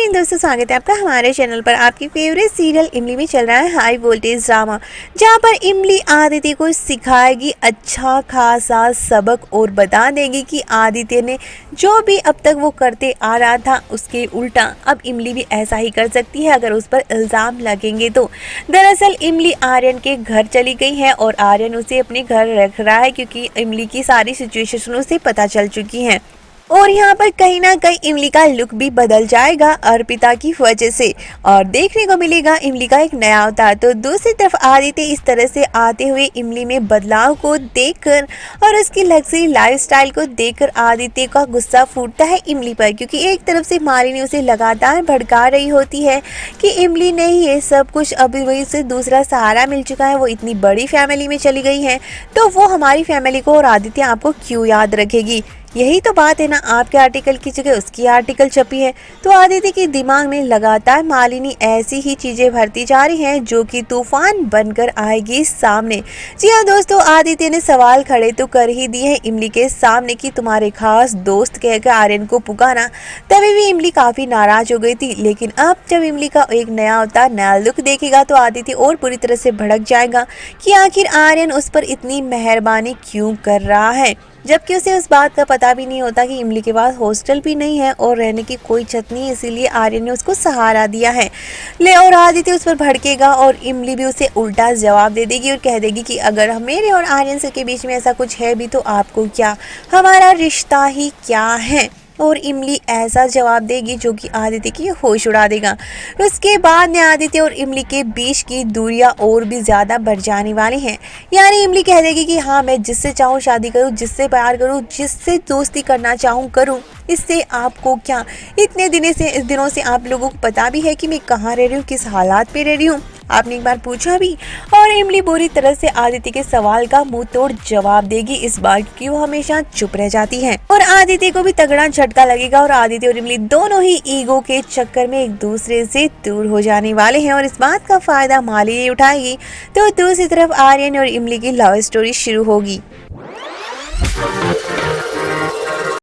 Friend दोस्तों, स्वागत है आपका हमारे चैनल पर। आपकी फेवरेट सीरियल इमली में चल रहा है हाई वोल्टेज ड्रामा, जहां पर इमली आदित्य को सिखाएगी अच्छा खासा सबक और बता देगी कि आदित्य ने जो भी अब तक वो करते आ रहा था उसके उल्टा अब इमली भी ऐसा ही कर सकती है अगर उस पर इल्ज़ाम लगेंगे तो। दरअसल इमली आर्यन के घर चली गई है और आर्यन उसे अपने घर रख रहा है क्योंकि इमली की सारी सिचुएशन उसे पता चल चुकी हैं। और यहाँ पर कहीं ना कहीं इमली का लुक भी बदल जाएगा अर्पिता की वजह से और देखने को मिलेगा इमली का एक नया अवतार। तो दूसरी तरफ आदित्य इस तरह से आते हुए इमली में बदलाव को देखकर और उसकी लग्जरी लाइफस्टाइल को देखकर आदित्य का गुस्सा फूटता है इमली पर, क्योंकि एक तरफ से मालिनी उसे लगातार भड़का रही होती है कि इमली ने ये सब कुछ अभी वही से दूसरा सहारा मिल चुका है, वो इतनी बड़ी फैमिली में चली गई है तो वो हमारी फैमिली को और आदित्य आपको क्यों याद रखेगी। यही तो बात है ना, आपके आर्टिकल की जगह उसकी आर्टिकल छपी है। तो आदित्य के दिमाग में लगातार मालिनी ऐसी ही चीजें भरती जा रही हैं जो कि तूफान बनकर आएगी सामने। जी हाँ दोस्तों, आदित्य ने सवाल खड़े तो कर ही दिए हैं इमली के सामने कि तुम्हारे खास दोस्त कहकर आर्यन को पुकारा। तभी भी इमली काफी नाराज हो गई थी, लेकिन अब जब इमली का एक नया अवतार नया लुक देखेगा तो आदित्य और पूरी तरह से भड़क जाएगा कि आखिर आर्यन उस पर इतनी मेहरबानी क्यों कर रहा है, जबकि उसे उस बात का पता भी नहीं होता कि इमली के पास हॉस्टल भी नहीं है और रहने की कोई छत नहीं, इसीलिए आर्यन ने उसको सहारा दिया है। ले और आदित्य उस पर भड़केगा और इमली भी उसे उल्टा जवाब दे देगी और कह देगी कि अगर मेरे और आर्यन से के बीच में ऐसा कुछ है भी तो आपको क्या, हमारा रिश्ता ही क्या है। और इमली ऐसा जवाब देगी जो कि आदित्य की होश उड़ा देगा। उसके बाद में आदित्य और इमली के बीच की दूरियां और भी ज़्यादा बढ़ जाने वाली हैं। यानी इमली कह देगी कि हाँ, मैं जिससे चाहूँ शादी करूँ, जिससे प्यार करूँ, जिससे दोस्ती करना चाहूँ करूँ, इससे आपको क्या। इतने दिनों से आप लोगों को पता भी है कि मैं कहाँ रह रही हूँ, किस हालात पे रह रही हूँ, आपने एक बार पूछा भी। और इमली बुरी तरह से आदित्य के सवाल का मुंह तोड़ जवाब देगी इस बार, क्योंकि वो हमेशा चुप रह जाती है। और आदित्य को भी तगड़ा झटका लगेगा और आदित्य और इमली दोनों ही ईगो के चक्कर में एक दूसरे से दूर हो जाने वाले हैं और इस बात का फायदा मालिनी उठाएगी। तो दूसरी तरफ आर्यन और इमली की लव स्टोरी शुरू होगी।